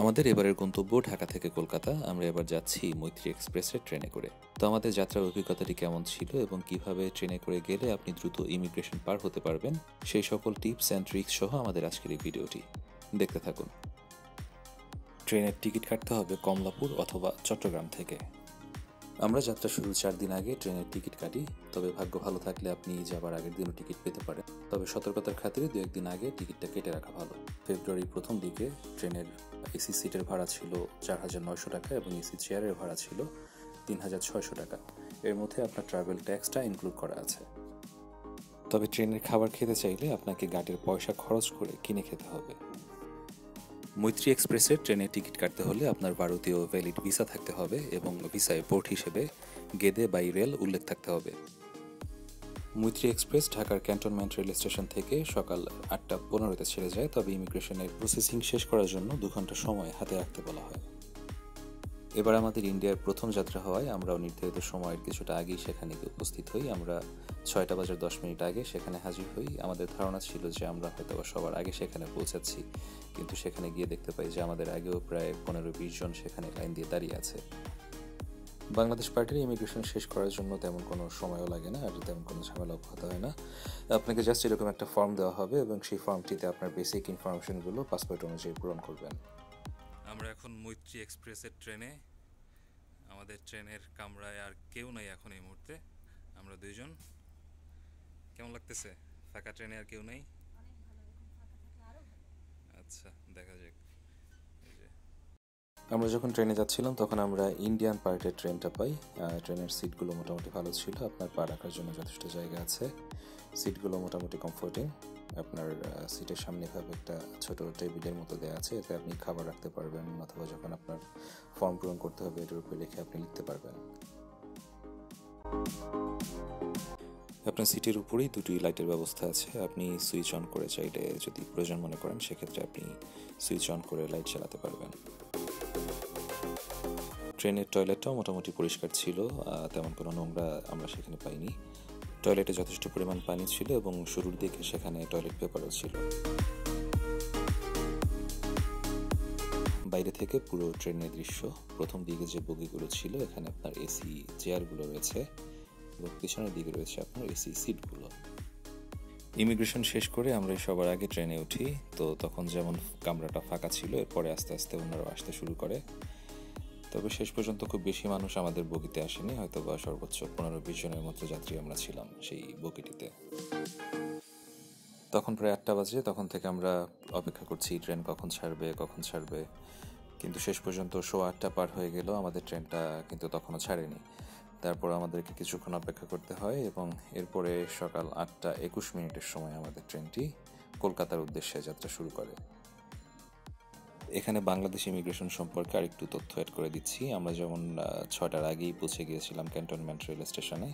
আমাদের এবারের গন্তব্য ঢাকা থেকে কলকাতা। আমরা এবার যাচ্ছি মৈত্রী এক্সপ্রেসের ট্রেনে করে। তো আমাদের যাত্রার অভিজ্ঞতাটি কেমন ছিল এবং কিভাবে ট্রেনে করে গেলে আপনি দ্রুত ইমিগ্রেশন পার হতে পারবেন, সেই সকল টিপস অ্যান্ড ট্রিক্স সহ আমাদের আজকের এই ভিডিওটি দেখতে থাকুন। ট্রেনের টিকিট কাটতে হবে কমলাপুর অথবা চট্টগ্রাম থেকে। আমরা যাত্রা শুরুর 4 দিন আগে ট্রেনের টিকিট কাটি, তবে ভাগ্য ভালো থাকলে আপনি যাবার আগের দিনও টিকিট পেতে পারেন। তবে সতর্কতার খাতিরে 2-1 দিন আগে টিকিটটা কেটে রাখা ভালো। ফেব্রুয়ারির প্রথম দিকে ট্রেনের এসি সিটের ভাড়া ছিল 4,900 টাকা এবং এসি চেয়ারের ভাড়া ছিল 3,600 টাকা। এর মধ্যে আপনার ট্রাভেল ট্যাক্সটা ইনক্লুড করা আছে। তবে ট্রেনের খাবার খেতে চাইলে আপনাকে গাড়ির পয়সা খরচ করে কিনে খেতে হবে। মৈত্রী এক্সপ্রেসের ট্রেনের টিকিট কাটতে হলে আপনার ভারতীয় ভ্যালিড ভিসা থাকতে হবে এবং ভিসায় পোর্ট হিসেবে গেদে বাই রেল উল্লেখ থাকতে হবে। মৈত্রী এক্সপ্রেস ঢাকার ক্যান্টনমেন্ট রেল স্টেশন থেকে সকাল 8টা 15-তে ছেড়ে যায়, তবে ইমিগ্রেশনের প্রসেসিং শেষ করার জন্য 2 ঘন্টা সময় হাতে রাখতে বলা হয়। এবার আমাদের ইন্ডিয়ার প্রথম যাত্রা হওয়ায় আমরাও নির্ধারিত সময়ের কিছুটা আগেই সেখানে গিয়ে উপস্থিত হই। আমরা 6টা 10 আগে সেখানে হাজির হই। আমাদের ধারণা ছিল যে আমরা হয়তো সবার আগে সেখানে পৌঁছাচ্ছি, কিন্তু সেখানে গিয়ে দেখতে পাই যে আমাদের আগেও প্রায় 15-20 জন সেখানে লাইন দিয়ে দাঁড়িয়ে আছে। বাংলাদেশ পার্টির ইমিগ্রেশন শেষ করার জন্য তেমন কোনো সময়ও লাগে না আর তেমন কোনো ঝামেলা পোহাতে হয় না। আপনাকে জাস্ট এরকম একটা ফর্ম দেওয়া হবে এবং সেই ফর্মটিতে আপনার বেসিক ইনফরমেশনগুলো পাসপোর্ট অনুযায়ী পূরণ করবেন। আমরা এখন মৈত্রী এক্সপ্রেসের ট্রেনে। আমাদের ট্রেনের কামরায় আর কেউ নাই এখন এই মুহূর্তে, আমরা দুইজন। কেমন লাগতেছে? ফাঁকা ট্রেনে আর কেউ নেই। আচ্ছা, দেখা যাক। এই যে আমরা যখন ট্রেনে যাচ্ছিলাম তখন আমরা ইন্ডিয়ান পার্টের ট্রেনটা পাই। ট্রেনের সিটগুলো মোটামুটি ভালো ছিল, আপনার পা রাখার জন্য যথেষ্ট জায়গা আছে। সিটগুলো মোটামুটি কমফোর্টিং। আপনার সিটের সামনে ভাবে একটা ছোট টেবিলের মতো দেওয়া আছে, এতে আপনি খাবার রাখতে পারবেন অথবা যখন আপনার ফর্ম পূরণ করতে হবে এটার উপরে রেখে আপনি লিখতে পারবেন। আপনার সিটের উপরেই 2টি লাইটের ব্যবস্থা আছে, আপনি সুইচ অন করে চাইলে যদি প্রয়োজন মনে করেন সেক্ষেত্রে আপনি সুইচ অন করে লাইট চালাতে পারবেন। ট্রেনের টয়লেটটাও মোটামুটি পরিষ্কার ছিল, তেমন কোনো নোংরা আমরা সেখানে পাইনি। টয়লেটে যথেষ্ট পরিমাণ পানি ছিল এবং শুরুর দিকে সেখানে টয়লেট পেপারও ছিল। বাইরে থেকে পুরো ট্রেনের দৃশ্য। প্রথম দিকে যে বগিগুলো ছিল এখানে আপনার এসি চেয়ারগুলো রয়েছে এবং পিছনের দিকে রয়েছে আপনার এসি সিটগুলো। ইমিগ্রেশন শেষ করে আমরা সবার আগে ট্রেনে উঠি, তো তখন যেমন কামরাটা ফাঁকা ছিল, এরপরে আস্তে আস্তে অন্যরাও আসতে শুরু করে। তবে শেষ পর্যন্ত খুব বেশি মানুষ আমাদের বগিতে আসেনি, হয়তো বা সর্বোচ্চ 15-20 জনের মতো যাত্রী আমরা ছিলাম সেই বগিটিতে। তখন প্রায় 8টা বাজে, তখন থেকে আমরা অপেক্ষা করছি ট্রেন কখন ছাড়বে, কিন্তু শেষ পর্যন্ত 8:15 পার হয়ে গেল, আমাদের ট্রেনটা কিন্তু তখনও ছাড়েনি। তারপর আমাদেরকে কিছুক্ষণ অপেক্ষা করতে হয় এবং এরপরে সকাল 8টা 21 সময় আমাদের ট্রেনটি কলকাতার উদ্দেশ্যে যাত্রা শুরু করে। এখানে বাংলাদেশ ইমিগ্রেশন সম্পর্কে আরেকটু তথ্য অ্যাড করে দিচ্ছি। আমরা যেমন 6টার আগেই পৌঁছে গিয়েছিলাম ক্যান্টনমেন্ট রেল স্টেশনে,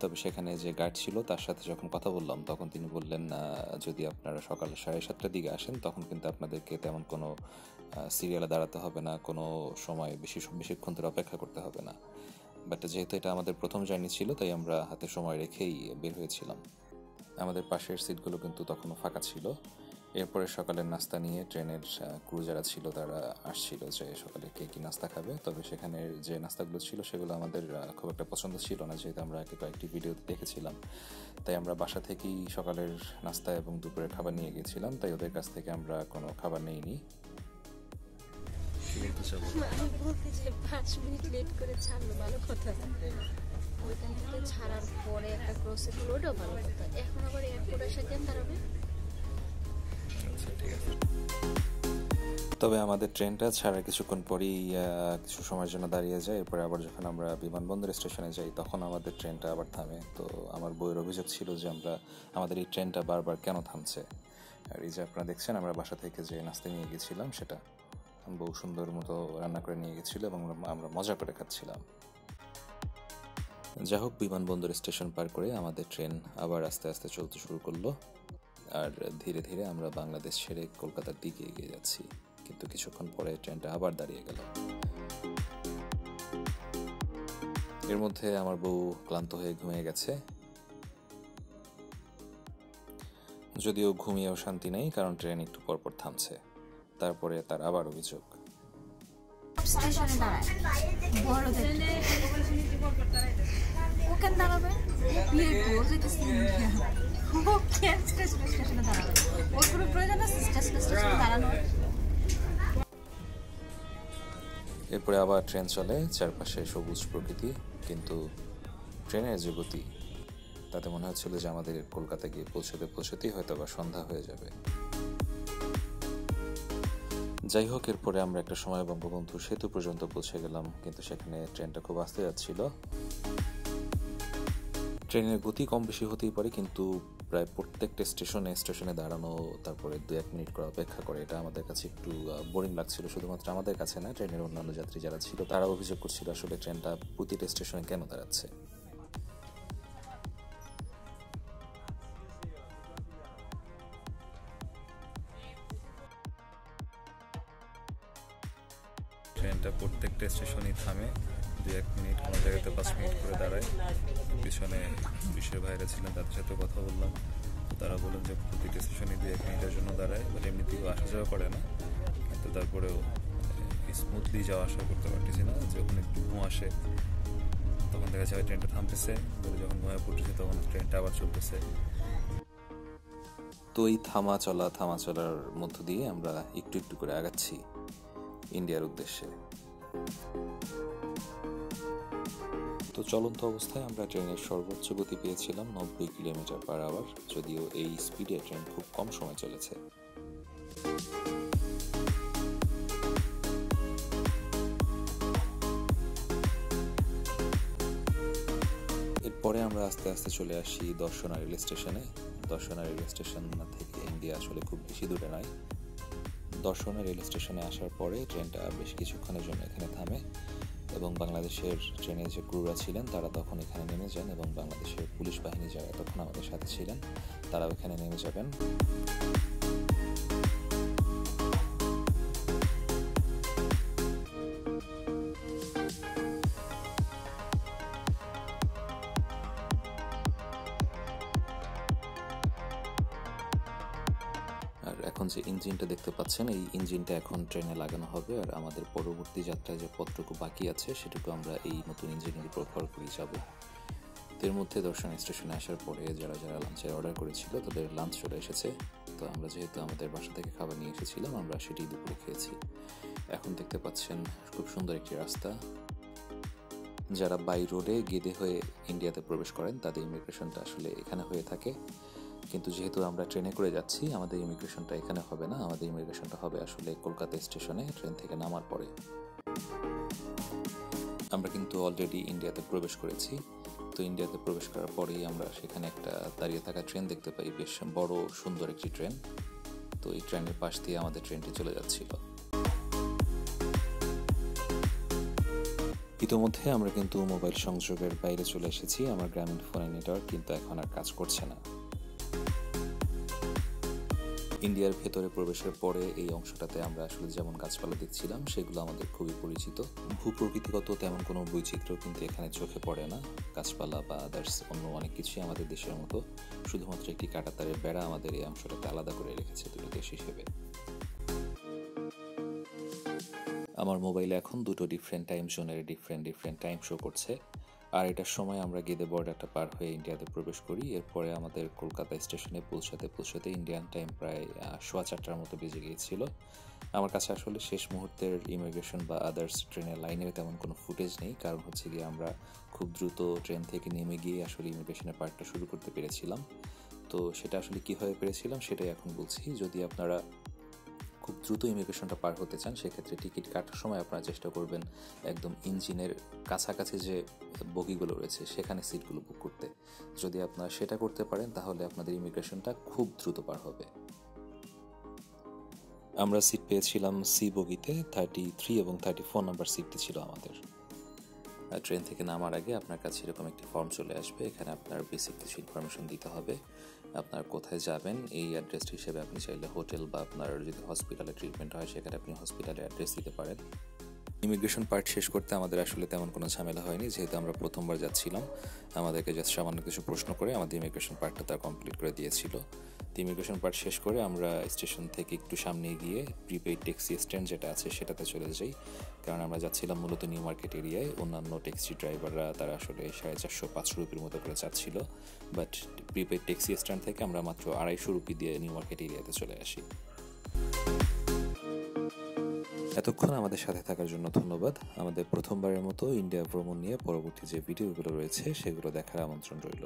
তবে সেখানে যে গার্ড ছিল তার সাথে যখন কথা বললাম তখন তিনি বললেন যদি আপনারা সকাল 7:30টার দিকে আসেন তখন কিন্তু আপনাদেরকে তেমন কোনো সিরিয়ালে দাঁড়াতে হবে না, কোনো সময় বেশিক্ষণ ধরে অপেক্ষা করতে হবে না। বাট যেহেতু এটা আমাদের প্রথম জার্নি ছিল তাই আমরা হাতে সময় রেখেই বের হয়েছিলাম। আমাদের পাশের সিটগুলো কিন্তু তখনও ফাঁকা ছিল। এরপরে সকালের নাস্তা নিয়ে ট্রেনের ক্রু যারা ছিল তারা আসছিল যে সকালে কে কী নাস্তা খাবে, তবে সেখানে যে নাস্তাগুলো ছিল সেগুলো আমাদের খুব একটা পছন্দ ছিল না, যেহেতু আমরা কয়েকটি ভিডিওতে দেখেছিলাম। তাই আমরা বাসা থেকেই সকালের নাস্তা এবং দুপুরের খাবার নিয়ে গিয়েছিলাম, তাই ওদের কাছ থেকে আমরা কোনো খাবার নিইনি। আমি বলতে যে 5 মিনিট লেট করে ছাড়লো, ভালো কথা। ওইখান থেকে ছাড়ার পরে একটা ক্রসিং হলো, ওটাও ভালো কথা। এখন আবার এয়ারপোর্ট আসা কেন দাঁড়াবে? তবে আমাদের ট্রেনটা ছাড়ার কিছুক্ষণ পরেই কিছু সময়ের জন্য দাঁড়িয়ে যায়। এরপরে আবার যখন আমরা বিমানবন্দর স্টেশনে যাই তখন আমাদের ট্রেনটা আবার থামে। তো আমার বউয়ের অভিযোগ ছিল যে আমাদের এই ট্রেনটা বারবার কেন থামছে। আর এই যে আপনারা দেখছেন আমরা বাসা থেকে যে নাস্তা নিয়ে গেছিলাম সেটা বউ সুন্দর মতো রান্না করে নিয়ে গেছিলো এবং আমরা মজা করে খাচ্ছিলাম। যা হোক, বিমানবন্দর স্টেশন পার করে আমাদের ট্রেন আবার আস্তে আস্তে চলতে শুরু করলো আর ধীরে ধীরে আমরা বাংলাদেশ ছেড়ে কলকাতার দিকে এগিয়ে যাচ্ছি, কিন্তু কিছুক্ষণ পরে ট্রেনটা আবার দাঁড়িয়ে গেল। এর মধ্যে আমার বউ ক্লান্ত হয়ে ঘুমিয়ে গেছে, যদিও ঘুমিয়েও শান্তি নেই কারণ ট্রেন একটু পরপর থামছে। তারপরে তার আবার অভিযোগ স্টেশনে দাঁড়ায় বড়দের ও কেন দাঁড়াবে ওর যেতেছে ও কেন স্টেশনে দাঁড়াবে ওর কোনো প্রয়োজন আছে স্টেশনে দাঁড়ানোর। এরপরে আবার ট্রেন চলে, চারপাশে সবুজ প্রকৃতি, কিন্তু ট্রেনের যে গতি তাতে মনে হচ্ছিল যে আমাদের কলকাতা গিয়ে পৌঁছতেই হয়তো বা সন্ধ্যা হয়ে যাবে। যাই হোক, এরপরে আমরা একটা সময় বঙ্গবন্ধু সেতু পর্যন্ত পৌঁছে গেলাম, কিন্তু সেখানে ট্রেনটা খুব আস্তে যাচ্ছিল। ট্রেনের গতি কম বেশি হতেই পারে, কিন্তু প্রায় প্রত্যেকটা স্টেশনে দাঁড়ানো, তারপরে 2-1 মিনিট করে অপেক্ষা করে, এটা আমাদের কাছে একটু বোরিং লাগছিল। শুধুমাত্র আমাদের কাছে না, ট্রেনের অন্যান্য যাত্রী যারা ছিল তারা অভিযোগ করছিল আসলে ট্রেনটা প্রতিটা স্টেশনে কেন দাঁড়াচ্ছে। ট্রেনটা প্রত্যেকটা স্টেশনেই থামে, 2-1 মিনিট, কোনো জায়গাতে 5 মিনিট করে দাঁড়ায়। পিছনে বিশ্বের বাইরে ছিলেন, তাদের সাথে কথা বললাম, তারা বললেন যে প্রতিটা স্টেশনে 2-1 মিনিটের জন্য দাঁড়ায়, বাট এমনিতেও আসা যাওয়া করে না, কিন্তু তারপরেও স্মুথলি যাওয়া আসা করতে পারতেছি না। যখন একটু ঘুম আসে তখন দেখা যায় ট্রেনটা থামতেছে, যখন ঘুমায় পড়তেছে তখন ট্রেনটা আবার চলতেছে। তো এই থামা চলার মধ্য দিয়ে আমরা একটু একটু করে আগাচ্ছি ইন্ডিয়ার উদ্দেশ্যে। তো চলন্ত অবস্থায় আমরা ট্রেনের সর্বোচ্চ গতি পেয়েছিলাম 90 কিলোমিটার/আওয়ার, যদিও এই স্পিডে ট্রেন খুব কম সময় চলেছে। এরপরে আমরা আস্তে আস্তে চলে আসি দর্শনা রেল স্টেশনে। দর্শনা রেল স্টেশন থেকে ইন্ডিয়া আসলে খুব বেশি দূরে নয়। দর্শনা রেল স্টেশনে আসার পরে ট্রেনটা বেশ কিছুক্ষণের জন্য এখানে থামে এবং বাংলাদেশের ট্রেনে যে ক্রুরা ছিলেন তারা তখন এখানে নেমে যান, এবং বাংলাদেশের পুলিশ বাহিনী যারা তখন আমাদের সাথে ছিলেন তারাও এখানে নেমে যাবেন। আর এখন যে ইঞ্জিনটা দেখতে পাচ্ছেন, এই ইঞ্জিনটা এখন ট্রেনে লাগানো হবে, আর আমাদের পরবর্তী যাত্রায় যে পথটুকু বাকি আছে সেটুকু আমরা এই নতুন ইঞ্জিনের উপর ভর করে যাব। এর মধ্যে দর্শন স্টেশনে আসার পরে যারা লাঞ্চের অর্ডার করেছিল তাদের লাঞ্চ চলে এসেছে। তো আমরা যেহেতু আমাদের বাসা থেকে খাবার নিয়ে এসেছিলাম, আমরা সেটি দুপুরে খেয়েছি। এখন দেখতে পাচ্ছেন খুব সুন্দর একটি রাস্তা। যারা বাই রোডে গেদে হয়ে ইন্ডিয়াতে প্রবেশ করেন তাদের ইমিগ্রেশনটা আসলে এখানে হয়ে থাকে, কিন্তু যেহেতু আমরা ট্রেনে করে যাচ্ছি আমাদের ইমিগ্রেশনটা এখানে হবে না, আমাদের ইমিগ্রেশনটা হবে আসলে কলকাতা স্টেশনে ট্রেন থেকে নামার পরে। আমরা কিন্তু অলরেডি ইন্ডিয়াতে প্রবেশ করেছি। তো ইন্ডিয়াতে প্রবেশ করার পরেই আমরা সেখানে একটা দাঁড়িয়ে থাকা ট্রেন দেখতে পাই, বেশ বড় সুন্দর একটি ট্রেন। তো এই ট্রেনের পাশ দিয়ে আমাদের ট্রেনটি চলে যাচ্ছিল। ইতোমধ্যে আমরা কিন্তু মোবাইল সংযোগের বাইরে চলে এসেছি। আমার গ্রামীণ ফোনের নেটওয়ার্ক কিন্তু এখন আর কাজ করছে না। ইন্ডিয়ার ভেতরে প্রবেশের পরে এই অংশটাতে আমরা আসলে যেমন গাছপালা দেখছিলাম সেগুলো আমাদের খুবই পরিচিত। ভূপ্রকৃতিগত তেমন কোনো বৈচিত্র্য কিন্তু এখানে চোখে পড়ে না। গাছপালা বা আদার্স অন্য অনেক কিছুই আমাদের দেশের মতো, শুধুমাত্র একটি কাঁটাতারের বেড়া আমাদের এই অংশটাতে আলাদা করে রেখেছে দুটো দেশ হিসেবে। আমার মোবাইলে এখন দুটো ডিফারেন্ট টাইম জোনের ডিফারেন্ট টাইম শো করছে, আর এটার সময় আমরা গেদে বর্ডারটা পার হয়ে ইন্ডিয়াতে প্রবেশ করি। এরপরে আমাদের কলকাতা স্টেশনে পৌঁছাতে ইন্ডিয়ান টাইম প্রায় 4:15 মতো বেজে গিয়েছিল। আমার কাছে আসলে শেষ মুহূর্তের ইমিগ্রেশন বা আদার্স ট্রেনের লাইনের তেমন কোনো ফুটেজ নেই, কারণ হচ্ছে গিয়ে আমরা খুব দ্রুত ট্রেন থেকে নেমে গিয়ে আসলে ইমিগ্রেশনের পার্টটা শুরু করতে পেরেছিলাম। তো সেটা আসলে কীভাবে পেরেছিলাম সেটাই এখন বলছি। যদি আপনারা খুব দ্রুত ইমিগ্রেশনটা পার হতে চান সেক্ষেত্রে টিকিট কাটার সময় আপনারা চেষ্টা করবেন একদম ইঞ্জিনের কাছাকাছি যে বগিগুলো রয়েছে সেখানে সিটগুলো বুক করতে। যদি আপনারা সেটা করতে পারেন তাহলে আপনাদের ইমিগ্রেশনটা খুব দ্রুত পার হবে। আমরা সিট পেয়েছিলাম সি বগিতে, 33 এবং 34 নাম্বার সিটটি ছিল আমাদের। ট্রেন থেকে নামার আগে আপনার কাছে এরকম একটি ফর্ম চলে আসবে, এখানে আপনার বেসিক কিছু ইনফরমেশন দিতে হবে। আপনার কোথায় যাবেন এই অ্যাড্রেস হিসেবে আপনি চাইলে হোটেল বা আপনার যদি হসপিটালে ট্রিটমেন্ট হয় সেখানে আপনি হসপিটালে অ্যাড্রেস দিতে পারেন। ইমিগ্রেশন পার্ট শেষ করতে আমাদের আসলে তেমন কোনো ঝামেলা হয়নি, যেহেতু আমরা প্রথমবার যাচ্ছিলাম। আমাদেরকে জাস্ট সামান্য কিছু প্রশ্ন করে আমাদের ইমিগ্রেশন পার্টটা তার কমপ্লিট করে দিয়েছিল। তো ইমিগ্রেশন পার্ট শেষ করে আমরা স্টেশন থেকে একটু সামনে গিয়ে প্রিপেইড ট্যাক্সি স্ট্যান্ড যেটা আছে সেটাতে চলে যাই, কারণ আমরা যাচ্ছিলাম মূলত নিউ মার্কেট এরিয়ায়। অন্যান্য ট্যাক্সি ড্রাইভাররা তারা আসলে 450-500 রুপির মতো করে চাচ্ছিল, বাট প্রিপেইড ট্যাক্সি স্ট্যান্ড থেকে আমরা মাত্র 250 রুপি দিয়ে নিউ মার্কেট এরিয়াতে চলে আসি। এতক্ষণ আমাদের সাথে থাকার জন্য ধন্যবাদ। আমাদের প্রথমবারের মতো ইন্ডিয়া ভ্রমণ নিয়ে পরবর্তী যে ভিডিওগুলো রয়েছে সেগুলো দেখার আমন্ত্রণ রইল।